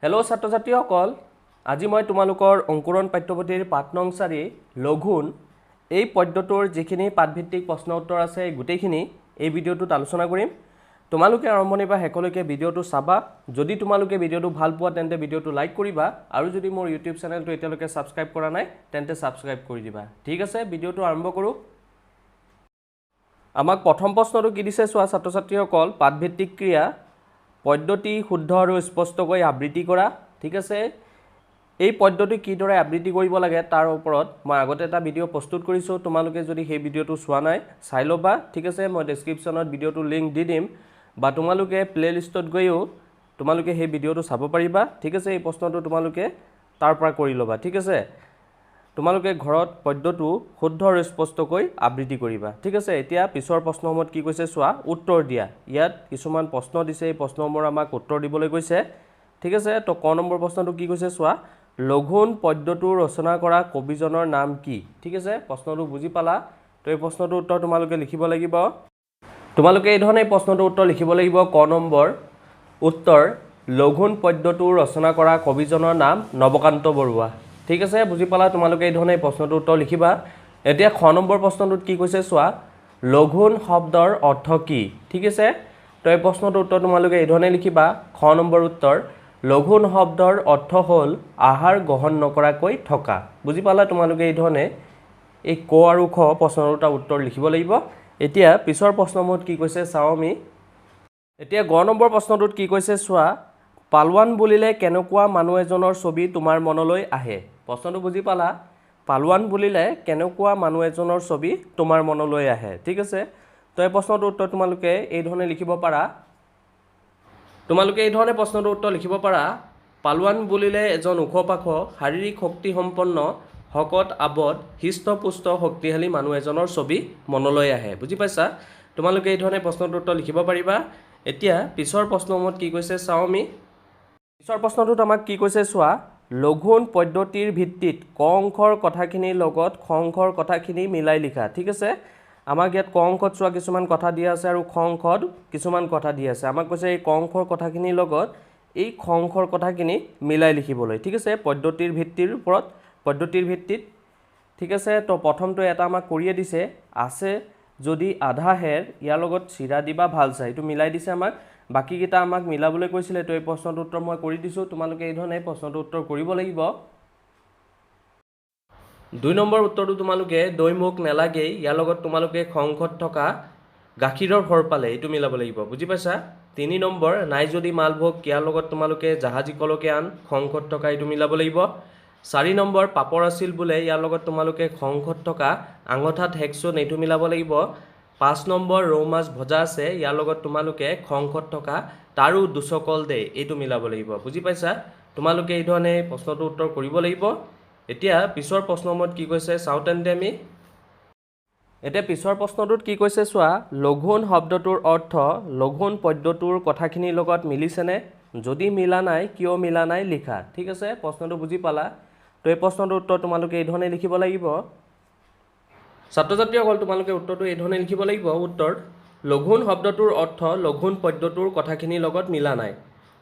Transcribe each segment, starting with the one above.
Hello' ছাত্ৰ ছাত্ৰীসকল, আজি মই তোমালোকৰ অংকুৰণ পাঠ্যপুথিৰ পাঠ নং 4 লঘুণ এই পদ্যটোৰ যিখিনি পাঠভিত্তিক প্ৰশ্ন উত্তৰ আছে গোটেইখিনি এই ভিডিঅ'টোত আলোচনা কৰিম। তোমালোকে আৰম্ভণিৰ পৰা শেষলৈকে ভিডিঅ'টো চাবা। যদি তোমালোকে ভিডিঅ'টো ভাল পোৱা তেন্তে ভিডিঅ'টো লাইক কৰিবা আৰু যদি মোৰ ইউটিউব চেনেলটো এতিয়ালৈকে ছাবস্ক্ৰাইব কৰা নাই তেন্তে ছাবস্ক্ৰাইব কৰি দিবা। ঠিক আছে, ভিডিঅ'টো আৰম্ভ কৰোঁ। আমাক প্ৰথম প্ৰশ্নটো কি দিছে চোৱা ছাত্ৰ ছাত্ৰীসকল, পাঠভিত্তিক ক্ৰিয়া পদ্যটি শুদ্ধ আৰু স্পষ্টকৈ আবৃত্তি কৰা। ঠিক আছে, এই পদ্যটি কিদৰে আবৃত্তি কৰিব লাগে তাৰ ওপৰত মই আগতে এটা ভিডিঅ' প্ৰস্তুত কৰিছোঁ। তোমালোকে যদি সেই ভিডিঅ'টো চোৱা নাই চাই ল'বা। ঠিক আছে, মই ডেছক্ৰিপশ্যনত ভিডিঅ'টো লিংক দি দিম বা তোমালোকে প্লে লিষ্টত গৈও তোমালোকে সেই ভিডিঅ'টো চাব পাৰিবা। ঠিক আছে, এই প্ৰশ্নটো তোমালোকে তাৰ পৰা কৰি ল'বা। ঠিক আছে, তোমালোকে ঘৰত পদ্যটো শুদ্ধ আৰু স্পষ্টকৈ আবৃত্তি কৰিবা। ঠিক আছে, এতিয়া পিছৰ প্ৰশ্নসমূহত কি কৈছে চোৱা, উত্তৰ দিয়া। ইয়াত কিছুমান প্ৰশ্ন দিছে, এই প্ৰশ্নসমূহৰ আমাক উত্তৰ দিবলৈ কৈছে। ঠিক আছে, তো ক নম্বৰ প্ৰশ্নটো কি কৈছে চোৱা, লঘুণ পদ্যটো ৰচনা কৰা কবিজনৰ নাম কি? ঠিক আছে, প্ৰশ্নটো বুজি পালা। তো এই প্ৰশ্নটোৰ উত্তৰ তোমালোকে লিখিব লাগিব। তোমালোকে এই ধৰণে প্ৰশ্নটোৰ উত্তৰ লিখিব লাগিব। ক নম্বৰ উত্তৰ, লঘুণ পদ্যটো ৰচনা কৰা কবিজনৰ নাম নৱকান্ত বৰুৱা। ঠিক আছে, বুজি পালা। তোমালোকে এই ধৰণে প্ৰশ্নটোৰ উত্তৰ লিখিবা। এতিয়া খ নম্বৰ প্ৰশ্নটোত কি কৈছে চোৱা, লঘুণ শব্দৰ অৰ্থ কি? ঠিক আছে, তো এই প্ৰশ্নটোৰ উত্তৰ তোমালোকে এই ধৰণে লিখিবা। খ নম্বৰ উত্তৰ, লঘুণ শব্দৰ অৰ্থ হ'ল আহাৰ গ্ৰহণ নকৰাকৈ থকা। বুজি পালা। তোমালোকে এই ধৰণে এই ক আৰু খ প্ৰশ্ন দুটাৰ উত্তৰ লিখিব লাগিব। এতিয়া পিছৰ প্ৰশ্নসমূহত কি কৈছে চাওঁ আমি। এতিয়া গ নম্বৰ প্ৰশ্নটোত কি কৈছে চোৱা, পালোৱান বুলিলে কেনেকুৱা মানুহ এজনৰ ছবি তোমাৰ মনলৈ আহে? প্ৰশ্নটো বুজি পালা। পালোৱান বুলিলে কেনেকুৱা মানুহ এজনৰ ছবি তোমাৰ মনলৈ আহে? ঠিক আছে, তো এই প্ৰশ্নটোৰ উত্তৰ তোমালোকে এই ধৰণে লিখিব পাৰা। তোমালোকে এই ধৰণে প্ৰশ্নটোৰ উত্তৰ লিখিব পাৰা। পালোৱান বুলিলে এজন ওখ পাখ, শাৰীৰিক শক্তি সম্পন্ন, শকত আৱত, হৃষ্টপুষ্ট শক্তিশালী মানুহ এজনৰ ছবি মনলৈ আহে। বুজি পাইছা? তোমালোকে এই ধৰণে প্ৰশ্নটোৰ উত্তৰ লিখিব পাৰিবা। এতিয়া পিছৰ প্ৰশ্নসমূহত কি কৈছে চাওঁ আমি। পিছৰ প্ৰশ্নটোত আমাক কি কৈছে চোৱা, লঘুণ পদ্ধতিৰ ভিত্তিত ক অংশৰ কথাখিনিৰ লগত খ অংশৰ কথাখিনি মিলাই লিখা। ঠিক আছে, আমাক ইয়াত ক অংশত চোৱা কিছুমান কথা দিয়া আছে আৰু খ অংশত কিছুমান কথা দিয়া আছে। আমাক কৈছে এই ক অংশৰ কথাখিনিৰ লগত এই খ অংশৰ কথাখিনি মিলাই লিখিবলৈ। ঠিক আছে, পদ্ধতিৰ ভিত্তিৰ ওপৰত, পদ্ধতিৰ ভিত্তিত। ঠিক আছে, তো প্ৰথমটো এটা আমাক কৰিয়ে দিছে, আছে যদি আধা হেৰ ইয়াৰ লগত চিৰা দিবা ভাল চাই, এইটো মিলাই দিছে আমাক। বাকীকেইটা আমাক মিলাবলৈ কৈছিলে, তো এই প্ৰশ্নটোৰ উত্তৰ মই কৰি দিছোঁ। তোমালোকে এই ধৰণে প্ৰশ্নটোৰ উত্তৰ কৰিব লাগিব। 2 নম্বৰ উত্তৰটো তোমালোকে দৈ মোক নেলাগেই ইয়াৰ লগত তোমালোকে খ অংশত থকা গাখীৰৰ ঘৰ পালে এইটো মিলাব লাগিব। বুজি পাইছা? 3 নম্বৰ নাই যদি মালভোগ ইয়াৰ লগত তোমালোকে জাহাজী কলকে আন খ অংশত থকা এইটো মিলাব লাগিব। 4 নম্বৰ পাপৰ আছিল বোলে ইয়াৰ লগত তোমালোকে খ অংশত থকা আঙঠাত হেকচোন এইটো মিলাব লাগিব। 5 নম্বৰ ৰৌ মাছ ভজা আছে ইয়াৰ লগত তোমালোকে খ অংশত থকা তাৰো দুচকল দে এইটো মিলাব লাগিব। বুজি পাইছা? তোমালোকে এই ধৰণে প্ৰশ্নটোৰ উত্তৰ কৰিব লাগিব। এতিয়া পিছৰ প্ৰশ্নসমূহত কি কৈছে চাওঁ তেন্তে আমি। এতিয়া পিছৰ প্ৰশ্নটোত কি কৈছে চোৱা, লঘুণ শব্দটোৰ অৰ্থ লঘুণ পদ্যটোৰ কথাখিনিৰ লগত মিলিছেনে? যদি মিলা নাই কিয় মিলা নাই লিখা। ঠিক আছে, প্ৰশ্নটো বুজি পালা। তো এই প্ৰশ্নটোৰ উত্তৰ তোমালোকে এই ধৰণে লিখিব লাগিব। ছাত্ৰ ছাত্ৰীসকল, তোমালোকে উত্তৰটো এই ধৰণে লিখিব লাগিব। উত্তৰ, লঘুণ শব্দটোৰ অৰ্থ লঘুণ পদ্যটোৰ কথাখিনিৰ লগত মিলা নাই।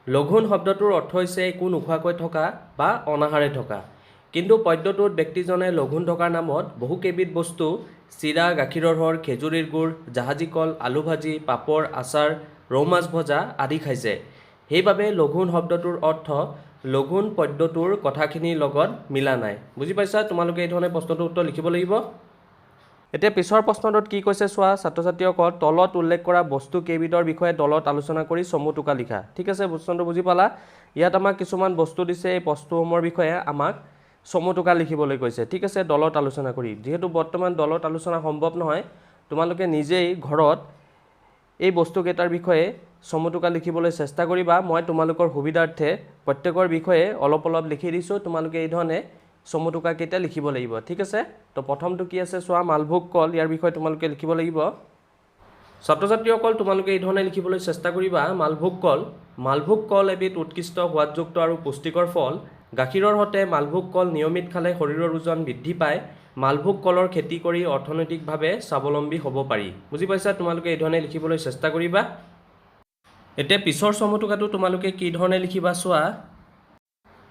লঘুণ শব্দটোৰ অৰ্থ হৈছে একো নোখোৱাকৈ থকা বা অনাহাৰে থকা। কিন্তু পদ্যটোত ব্যক্তিজনে লঘুণ থকাৰ নামত বহুকেইবিধ বস্তু, চিৰা, গাখীৰৰ সৰ, খেজুৰীৰ গুড়, জাহাজী কল, আলু ভাজি, পাপৰ, আচাৰ, ৰৌ মাছ ভজা আদি খাইছে। সেইবাবে লঘুণ শব্দটোৰ অৰ্থ লঘুণ পদ্যটোৰ কথাখিনিৰ লগত মিলা নাই। বুজি পাইছা? তোমালোকে এই ধৰণে প্ৰশ্নটোৰ উত্তৰ লিখিব লাগিব। এতিয়া পিছৰ প্ৰশ্নটোত কি কৈছে চোৱা ছাত্ৰ ছাত্ৰীসকল, তলত উল্লেখ কৰা বস্তু কেইবিধৰ বিষয়ে দলত আলোচনা কৰি চমু টোকা লিখা। ঠিক আছে, প্ৰশ্নটো বুজি পালা। ইয়াত আমাক কিছুমান বস্তু দিছে, এই বস্তুসমূহৰ বিষয়ে আমাক চমু টোকা লিখিবলৈ কৈছে। ঠিক আছে, দলত আলোচনা কৰি। যিহেতু বৰ্তমান দলত আলোচনা সম্ভৱ নহয়, তোমালোকে নিজেই ঘৰত এই বস্তুকেইটাৰ বিষয়ে চমু টোকা লিখিবলৈ চেষ্টা কৰিবা। মই তোমালোকৰ সুবিধাৰ্থে প্ৰত্যেকৰ বিষয়ে অলপ অলপ লিখি দিছোঁ। তোমালোকে এই ধৰণে চমু টোকাকেইটা লিখিব লাগিব। ঠিক আছে, তো প্ৰথমটো কি আছে চোৱা, মালভোগ কল, ইয়াৰ বিষয়ে তোমালোকে লিখিব লাগিব। ছাত্ৰ ছাত্ৰীসকল, তোমালোকে এই ধৰণে লিখিবলৈ চেষ্টা কৰিবা। মালভোগ কল এবিধ উৎকৃষ্ট সোৱাদযুক্ত আৰু পুষ্টিকৰ ফল। গাখীৰৰ সতে মালভোগ কল নিয়মিত খালে শৰীৰৰ ওজন বৃদ্ধি পায়। মালভোগ কলৰ খেতি কৰি অৰ্থনৈতিকভাৱে স্বাৱলম্বী হ'ব পাৰি। বুজি পাইছা? তোমালোকে এই ধৰণে লিখিবলৈ চেষ্টা কৰিবা। এতিয়া পিছৰ চমু টোকাটো তোমালোকে কি ধৰণে লিখিবা চোৱা।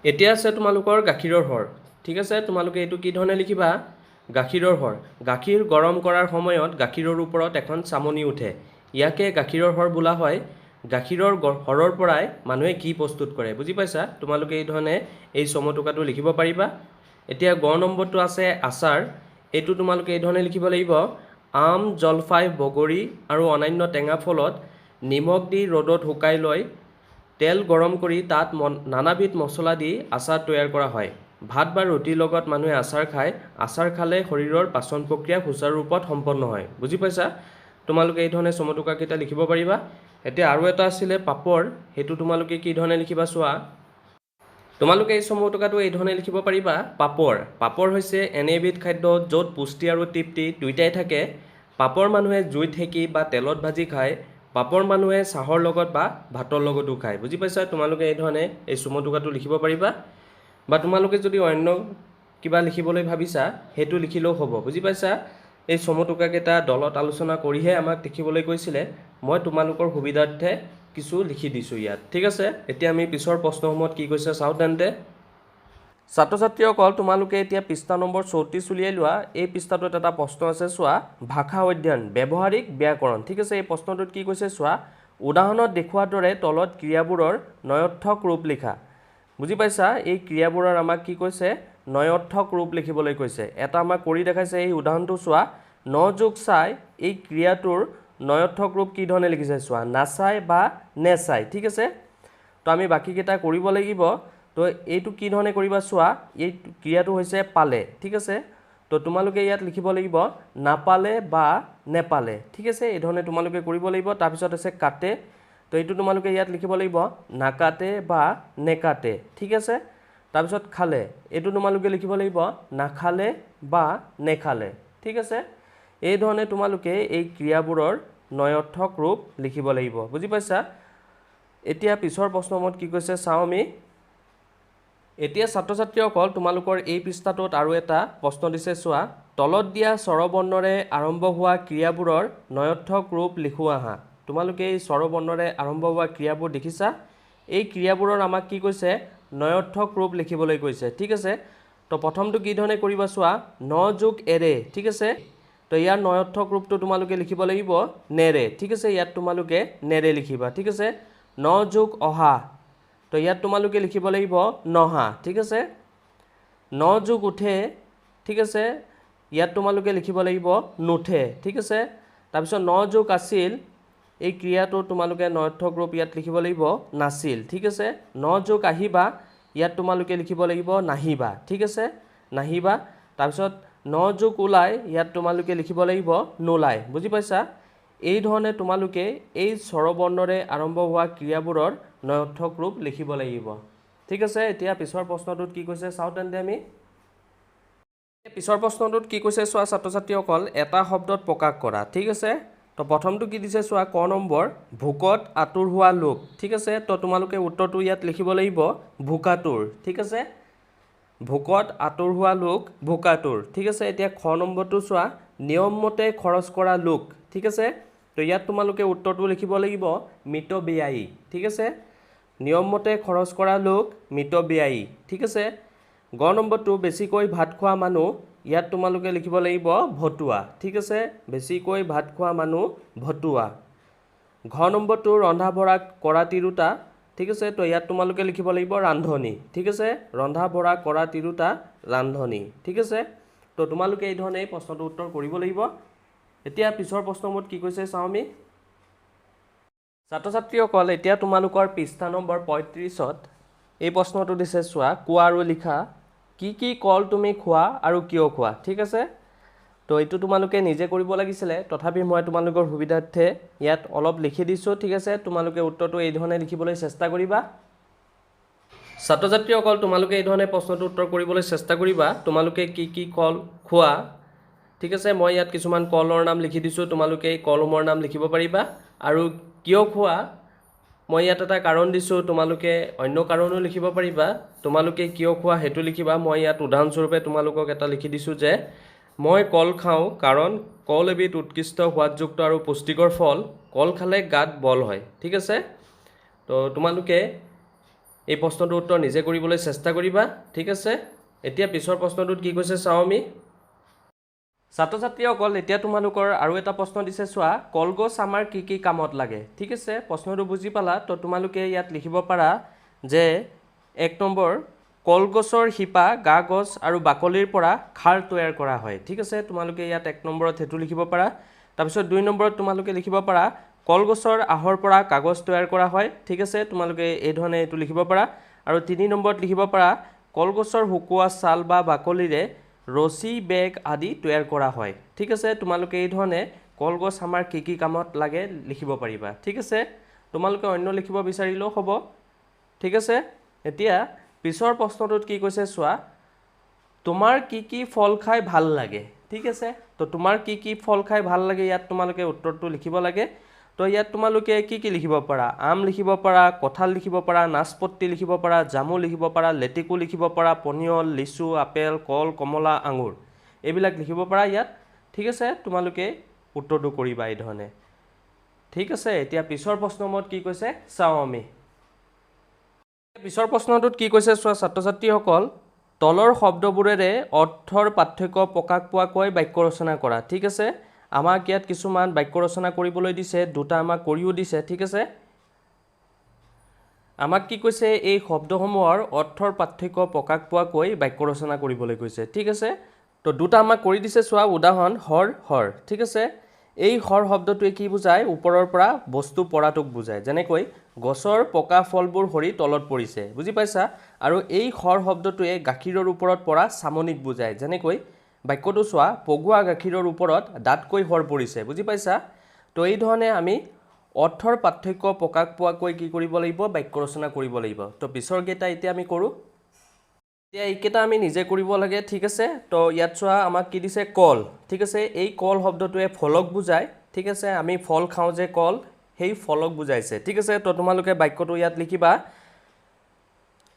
এতিয়া আছে তোমালোকৰ গাখীৰৰ সৰ ঠিক আছে তোমালোকে এইটো কি ধৰণে লিখিবা গাখীৰৰ সৰ গাখীৰ গৰম কৰাৰ সময়ত গাখীৰৰ ওপৰত এখন চামনি উঠে ইয়াকে গাখীৰৰ সৰ বোলা হয় গাখীৰৰ সৰৰ পৰাই মানুহে কি প্ৰস্তুত কৰে বুজি পাইছা তোমালোকে এই ধৰণে এই সমটোকাটো লিখিব পাৰিবা এতিয়া গ নম্বৰটো আছে আচাৰ এইটো তোমালোকে এই ধৰণে লিখিব লাগিব আম জলফাই বগৰী আৰু অন্যান্য টেঙা ফলত নিমখ দি ৰ'দত শুকাই লৈ তেল গৰম কৰি তাত নানাবিধ মছলা দি আচাৰ তৈয়াৰ কৰা হয় ভাত বা ৰুটিৰ লগত মানুহে আচাৰ খালে শৰীৰৰ পাচন প্ৰক্ৰিয়া সুচাৰু ৰূপত সম্পন্ন হয় বুজি পাইছা তোমালোকে এই ধৰণে সমটোকাকেইটা লিখিব পাৰিবা এতিয়া আৰু এটা আছিলে পাপৰ সেইটো তোমালোকে কি ধৰণে লিখিবা চোৱা তোমালোকে এই সমটোকাটো এই ধৰণে লিখিব পাৰিবা পাপৰ হৈছে এনে এবিধ খাদ্য য'ত পুষ্টি আৰু তৃপ্তি দুইটাই থাকে পাপৰ মানুহে জুইত সেকি বা তেলত ভাজি খায় পাপৰ মানুহে চাহৰ লগত বা ভাতৰ লগতো খায় বুজি পাইছা তোমালোকে এই ধৰণে এই সমটোকাটো লিখিব পাৰিবা বা তোমালোকে যদি অন্য কিবা লিখিবলৈ ভাবিছা সেইটো লিখিলেও হ'ব বুজি পাইছা এই সমটোকাকেইটা দলত আলোচনা কৰিহে আমাক লিখিবলৈ কৈছিলে মই তোমালোকৰ সুবিধাৰ্থে কিছু লিখি দিছোঁ ইয়াত ঠিক আছে এতিয়া আমি পিছৰ প্ৰশ্নসমূহত কি কৈছে চাওঁ তেন্তে ছাত্ৰ ছাত্ৰীসকল তোমালোকে এতিয়া পৃষ্ঠা নম্বৰ 34 উলিয়াই লোৱা এই পৃষ্ঠাটোত এটা প্ৰশ্ন আছে চোৱা ভাষা অধ্যয়ন ব্যৱহাৰিক ব্যাকৰণ ঠিক আছে এই প্ৰশ্নটোত কি কৈছে চোৱা উদাহৰণত দেখুওৱাৰ দৰে তলত ক্ৰিয়াবোৰৰ নয়ৰ্থক ৰূপ লিখা বুজি পাইছা এই ক্ৰিয়াবোৰৰ আমাক কি কৈছে নয়ৰ্থক ৰূপ লিখিবলৈ কৈছে এটা আমাক কৰি দেখাইছে এই উদাহৰণটো চোৱা ন যোগ চাই এই ক্ৰিয়াটোৰ নয়ৰ্থক ৰূপ কি ধৰণে লিখিছে চোৱা নাচাই বা নেচাই ঠিক আছে তো আমি বাকীকেইটা কৰিব লাগিব তো এইটো কি ধৰণে কৰিবা চোৱা এই ক্ৰিয়াটো হৈছে পালে ঠিক আছে তো তোমালোকে ইয়াত লিখিব লাগিব নাপালে বা নেপালে ঠিক আছে এই ধৰণে তোমালোকে কৰিব লাগিব তাৰপিছত আছে কাটে তো এইটো তোমালোকে ইয়াত লিখিব লাগিব নাকাটে বা নেকাটে ঠিক আছে তাৰপিছত খালে এইটো তোমালোকে লিখিব লাগিব নাখালে বা নেখালে ঠিক আছে এই ধৰণে তোমালোকে এই ক্ৰিয়াবোৰৰ নয়ৰ্থক ৰূপ লিখিব লাগিব বুজি পাইছা এতিয়া পিছৰ প্ৰশ্নমত কি কৈছে চাওঁ আমি এতিয়া ছাত্ৰ ছাত্ৰীসকল তোমালোকৰ এই পৃষ্ঠাটোত আৰু এটা প্ৰশ্ন দিছে চোৱা তলত দিয়া স্বৰবৰ্ণৰে আৰম্ভ হোৱা ক্ৰিয়াবোৰৰ নয়ৰ্থক ৰূপ লিখোৱা আহা তোমালোকে এই স্বৰবৰ্ণৰে আৰম্ভ হোৱা ক্ৰিয়াবোৰ দেখিছা এই ক্ৰিয়াবোৰৰ আমাক কি কৈছে নয়ৰ্থক ৰূপ লিখিবলৈ কৈছে ঠিক আছে তো প্ৰথমটো কি ধৰণে কৰিবা চোৱা ন যোগ এৰে ঠিক আছে তো ইয়াৰ নয়ৰ্থক ৰূপটো তোমালোকে লিখিব লাগিব নেৰে ঠিক আছে ইয়াত তোমালোকে নেৰে লিখিবা ঠিক আছে ন যোগ অহা তো ইয়াত তোমালোকে লিখিব লাগিব নহা ঠিক আছে ন যোগ উঠে ঠিক আছে ইয়াত তোমালোকে লিখিব লাগিব নুঠে ঠিক আছে তাৰপিছত ন যোগ আছিল এই ক্ৰিয়াটো তোমালোকে নয়ৰ্থক ৰূপ ইয়াত লিখিব লাগিব নাছিল ঠিক আছে ন যোগ আহিবা ইয়াত তোমালোকে লিখিব লাগিব নাহিবা ঠিক আছে নাহিবা তাৰপিছত ন যোগ ওলাই ইয়াত তোমালোকে লিখিব লাগিব নোলাই বুজি পাইছা এই ধৰণে তোমালোকে এই স্বৰবৰ্ণৰে আৰম্ভ হোৱা ক্ৰিয়াবোৰৰ নয়ৰ্থক ৰূপ লিখিব লাগিব ঠিক আছে এতিয়া পিছৰ প্ৰশ্নটোত কি কৈছে চাওঁ তেন্তে আমি পিছৰ প্ৰশ্নটোত কি কৈছে চোৱা ছাত্ৰ ছাত্ৰীসকল এটা শব্দত প্ৰকাশ কৰা ঠিক আছে তো প্ৰথমটো কি দিছে চোৱা ক নম্বৰ ভোকত আতুৰ হোৱা লোক ঠিক আছে তো তোমালোকে উত্তৰটো ইয়াত লিখিব লাগিব ভোকাতুৰ ঠিক আছে ভোকত আতুৰ হোৱা লোক ভোকাতুৰ ঠিক আছে এতিয়া খ নম্বৰটো চোৱা নিয়মমতে খৰচ কৰা লোক ঠিক আছে তো ইয়াত তোমালোকে উত্তৰটো লিখিব লাগিব মিতব্যয়ী ঠিক আছে নিয়মমতে খৰচ কৰা লোক মিতব্যয়ী ঠিক আছে গ নম্বৰটো বেছিকৈ ভাত খোৱা মানুহ ইয়াত তোমালোকে লিখিব লাগিব ভতুৱা ঠিক আছে বেছিকৈ ভাত খোৱা মানুহ ভতুৱা ঘ নম্বৰটো ৰন্ধা বঢ়া কৰা তিৰোতা ঠিক আছে তো ইয়াত তোমালোকে লিখিব লাগিব ৰান্ধনি ঠিক আছে ৰন্ধা বঢ়া কৰা তিৰোতা ৰান্ধনি ঠিক আছে তো তোমালোকে এই ধৰণে এই প্ৰশ্নটো উত্তৰ কৰিব লাগিব এতিয়া পিছৰ প্ৰশ্নমত কি কৈছে চাওঁ আমি ছাত্ৰ ছাত্ৰীসকল এতিয়া তোমালোকৰ পৃষ্ঠা নম্বৰ 35ত এই প্ৰশ্নটো দিছে চোৱা কোৱা আৰু লিখা কি কল তুমি খোৱা আৰু কিয় খোৱা ঠিক আছে তো এইটো তোমালোকে নিজে কৰিব লাগিছিলে তথাপি মই তোমালোকৰ সুবিধাৰ্থে ইয়াত অলপ লিখি দিছোঁ ঠিক আছে তোমালোকে উত্তৰটো এই ধৰণে লিখিবলৈ চেষ্টা কৰিবা ছাত্ৰ ছাত্ৰীসকল তোমালোকে এই ধৰণে প্ৰশ্নটো উত্তৰ কৰিবলৈ চেষ্টা কৰিবা তোমালোকে কি কল খোৱা ঠিক আছে মই ইয়াত কিছুমান কলৰ নাম লিখি দিছোঁ তোমালোকে এই কলমৰ নাম লিখিব পাৰিবা আৰু কিয় খোৱা মই ইয়াত এটা কাৰণ দিছোঁ তোমালোকে অন্য কাৰণো লিখিব পাৰিবা তোমালোকে কিয় খোৱা হেতু লিখিবা মই ইয়াত উদাহৰণস্বৰূপে তোমালোকক এটা লিখি দিছোঁ যে মই কল খাওঁ কাৰণ কল এবিধ উৎকৃষ্ট সোৱাদযুক্ত আৰু পুষ্টিকৰ ফল কল খালে গাত বল হয় ঠিক আছে তো তোমালোকে এই প্ৰশ্নটোৰ উত্তৰ নিজে কৰিবলৈ চেষ্টা কৰিবা ঠিক আছে এতিয়া পিছৰ প্ৰশ্নটোত কি কৈছে চাও আমি ছাত্ৰ ছাত্ৰীসকল এতিয়া তোমালোকৰ আৰু এটা প্ৰশ্ন দিছে চোৱা কলগছ আমাৰ কি কামত লাগে ঠিক আছে প্ৰশ্নটো বুজি পালা তো তোমালোকে ইয়াত লিখিব পাৰা যে 1 নম্বৰ কলগছৰ শিপা গাগছ আৰু বাকলিৰ পৰা খাৰ তৈয়াৰ কৰা হয় ঠিক আছে তোমালোকে ইয়াত 1 নম্বৰত হেতু লিখিব পাৰা তাৰপিছত 2 নম্বৰত তোমালোকে লিখিব পাৰা কলগছৰ আহৰ পৰা কাগজ তৈয়াৰ কৰা হয় ঠিক আছে তোমালোকে এই ধৰণে এটো লিখিব পাৰা আৰু 3 নম্বৰত লিখিব পাৰা কলগছৰ হুকুৱা ছাল বা বাকলিৰে ৰছী বেগ আদি তৈয়াৰ কৰা হয় ঠিক আছে তোমালোকে এই ধৰণে কলগছ আমাৰ কি কামত লাগে লিখিব পাৰিবা ঠিক আছে তোমালোকে অন্য লিখিব বিচাৰিলেও হ'ব ঠিক আছে এতিয়া পিছৰ প্ৰশ্নটোত কি কৈছে চোৱা তোমাৰ কি ফল খাই ভাল লাগে ঠিক আছে তো তোমাৰ কি ফল খাই ভাল লাগে ইয়াত তোমালোকে উত্তৰটো লিখিব লাগে তো ইয়াত তোমালোকে কি লিখিব পাৰা আম লিখিব পাৰা কঁঠাল লিখিব পাৰা নাচপতি লিখিব পাৰা জামু লিখিব পাৰা লেটিকু লিখিব পাৰা পনিয়ল লিচু আপেল কল কমলা আঙুৰ এইবিলাক লিখিব পাৰা ইয়াত ঠিক আছে তোমালোকে উত্তৰটো কৰিবা এই ধৰণে ঠিক আছে এতিয়া পিছৰ প্ৰশ্নমত কি কৈছে চাও আমি পিছৰ প্ৰশ্নটোত কি কৈছে চোৱা ছাত্ৰ ছাত্ৰীসকল তলৰ শব্দবোৰেৰে অৰ্থৰ পাৰ্থক্য প্ৰকাশ পোৱাকৈ বাক্য ৰচনা কৰা ঠিক আছে আমাক ইয়াত কিছুমান বাক্য ৰচনা কৰিবলৈ দিছে দুটা আমাক কৰিও দিছে ঠিক আছে আমাক কি কৈছে এই শব্দসমূহৰ অৰ্থৰ পাৰ্থক্য প্ৰকাশ পোৱাকৈ বাক্য ৰচনা কৰিবলৈ কৈছে ঠিক আছে তো দুটা আমাক কৰি দিছে চোৱা উদাহৰণ হৰ ঠিক আছে এই হৰ শব্দটোৱে কি বুজায় ওপৰৰ পৰা বস্তু পৰাটোক বুজায় যেনেকৈ গছৰ পকা ফলবোৰ হৰি তলত পৰিছে বুজি পাইছা আৰু এই হৰ শব্দটোৱে গাখীৰৰ ওপৰত পৰা সামনিক বুজায় যেনেকৈ বাক্যটো চোৱা পগুৱা গাখীৰৰ ওপৰত দাঁতকৈ হৰ পৰিছে বুজি পাইছা তো এই ধৰণে আমি অৰ্থৰ পাৰ্থক্য প্ৰকাশ পোৱাকৈ কি কৰিব লাগিব বাক্য ৰচনা কৰিব লাগিব তো পিছৰ গেটা এতিয়া আমি কৰো এতিয়া এইকেটা আমি নিজে কৰিব লাগে ঠিক আছে তো ইয়াত চোৱা আমাক কি দিছে কল ঠিক আছে এই কল শব্দটোৱে ফলক বুজায় ঠিক আছে আমি ফল খাও যে কল সেই ফলক বুজাইছে ঠিক আছে তো তোমালোকে বাক্যটো ইয়াত লিখিবা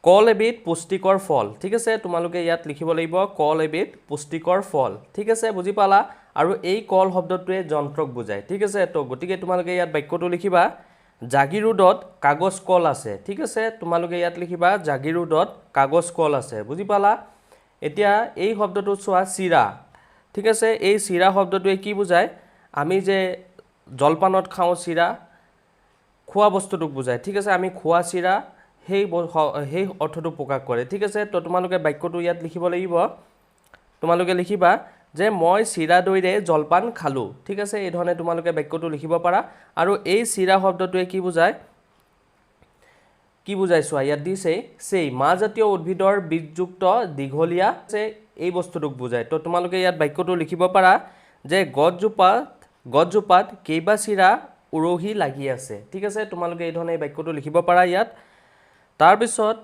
কল এবিধ পুষ্টিকৰ ফল ঠিক আছে তোমালোকে ইয়াত লিখিব লাগিব কল এবিধ পুষ্টিকৰ ফল ঠিক আছে বুজি পালা আৰু এই কল শব্দটোৱে যন্ত্ৰক বুজায় ঠিক আছে তো গতিকে তোমালোকে ইয়াত বাক্যটো লিখিবা জাগিৰোডত কাগজ কল আছে ঠিক আছে তোমালোকে ইয়াত লিখিবা জাগিৰোডত কাগজ কল আছে বুজি পালা এতিয়া এই শব্দটো চোৱা চিৰা ঠিক আছে এই চিৰা শব্দটোৱে কি বুজায় আমি যে জলপানত খাও চিৰা খোৱা বস্তুটোক বুজায় ঠিক আছে আমি খোৱা চিৰা সেই অৰ্থটো প্ৰকাশ কৰে ঠিক আছে তো তোমালোকে বাক্যটো ইয়াত লিখিব লাগিব তোমালোকে লিখিবা যে মই চিৰা দৈৰে জলপান খালো ঠিক আছে এই ধৰণে তোমালোকে বাক্যটো লিখিব পাৰা আৰু এই চিৰা শব্দটোৱে কি বুজায় চোৱা ইয়াত দিছে সেই মাজাতীয় উদ্ভিদৰ বীজযুক্ত দীঘলীয়া যে এই বস্তুটোক বুজায় তো তোমালোকে ইয়াত বাক্যটো লিখিব পাৰা যে গছজোপাত কেইবা চিৰা উৰহি লাগি আছে ঠিক আছে তোমালোকে এই ধৰণে বাক্যটো লিখিব পাৰা ইয়াত তাৰ পিছত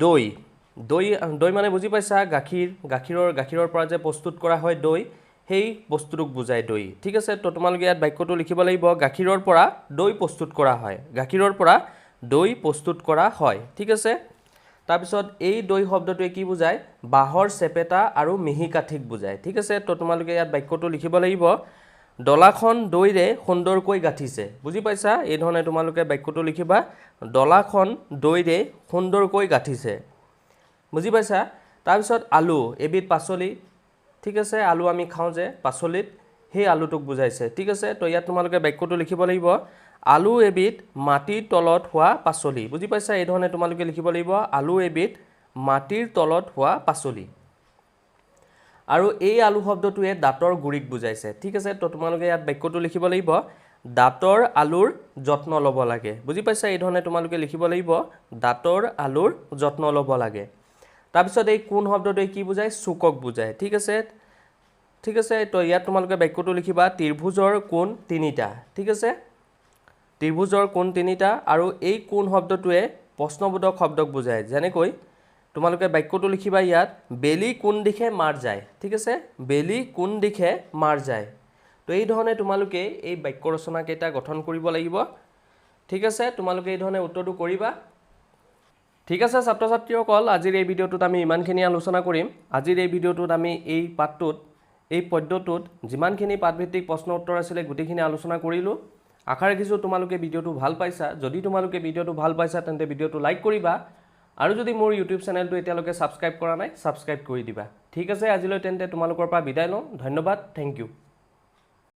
দৈ মানে বুজি পাইছা গাখীৰৰ পৰা যে প্ৰস্তুত কৰা হয় দৈ সেই বস্তুটোক বুজায় দৈ ঠিক আছে তো তোমালোকে ইয়াত বাক্যটো লিখিব লাগিব গাখীৰৰ পৰা দৈ প্ৰস্তুত কৰা হয় ঠিক আছে তাৰ পিছত এই দৈ শব্দটোৱে কি বুজায় বাহৰ চেপেটা আৰু মিহি কাঠিক বুজায় ঠিক আছে তো তোমালোকে ইয়াত বাক্যটো লিখিব লাগিব ডলাখন দৈৰে সুন্দৰকৈ গাঠিছে বুজি পাইছা এই ধৰণে তোমালোকে বাক্যটো লিখিবা ডলাখন দৈৰে সুন্দৰকৈ গাঠিছে বুজি পাইছা তাৰ পিছত আলু এবিধ পাচলি ঠিক আছে আলু আমি খাও যে পাচলিত সেই আলুটোক বুজাইছে ঠিক আছে তো ইয়াত তোমালোকে বাক্যটো লিখিব লাগিব আলু এবিধ মাটিৰ তলত হোৱা পাচলি বুজি পাইছা এই ধৰণে তোমালোকে লিখিব লাগিব আলু এবিধ মাটিৰ তলত হোৱা পাচলি আৰু এই আলু শব্দটোৱে দাঁতৰ গুৰিক বুজাইছে ঠিক আছে তো তোমালোকে ইয়াত বাক্যটো লিখিব লাগিব দাঁতৰ আলুৰ যত্ন ল'ব লাগে বুজি পাইছা এই ধৰণে তোমালোকে লিখিব লাগিব দাঁতৰ আলুৰ যত্ন ল'ব লাগে তাৰ পিছত এই কোন শব্দটোৱে কি বুজায় চুকক বুজায় ঠিক আছে তো ইয়াত তোমালোকে বাক্যটো লিখিবা ত্ৰিভুজৰ কোণ তিনিটা ঠিক আছে ত্ৰিভুজৰ কোণ তিনিটা আৰু এই কোণ শব্দটোৱে প্ৰশ্নবোধক শব্দক বুজায় যেনেকৈ তোমালোকে বাক্যটো লিখিবা ইয়াত বেলি কোন দিশে মাৰ যায় ঠিক আছে বেলি কোন দিশে মাৰ যায় তো এই ধৰণে তোমালোকে এই বাক্য ৰচনা কেইটা গঠন কৰিব লাগিব ঠিক আছে তোমালোকে এই ধৰণে উত্তৰটো কৰিবা ঠিক আছে ছাত্ৰ ছাত্ৰীসকল আজিৰ এই ভিডিঅ'টোত আমি ইমানখিনি আলোচনা কৰিম আজিৰ এই ভিডিঅ'টোত আমি এই পাঠটোত এই পদ্যটোত যিমানখিনি পাঠভিত্তিক প্ৰশ্ন উত্তৰ আছিলে গোটেইখিনি আলোচনা কৰিলো আশা ৰাখিছোঁ তোমালোকে ভিডিঅ'টো ভাল পাইছা যদি তোমালোকে ভিডিঅ'টো ভাল পাইছা তেন্তে ভিডিঅ'টো লাইক কৰিবা আৰু যদি মোৰ ইউটিউব চেনেলটো এতিয়ালৈকে ছাবস্ক্ৰাইব কৰা নাই ছাবস্ক্ৰাইব কৰি দিবা ঠিক আছে আজিলৈ তেন্তে তোমালোকৰ পৰা বিদায় লওঁ ধন্যবাদ থেংক ইউ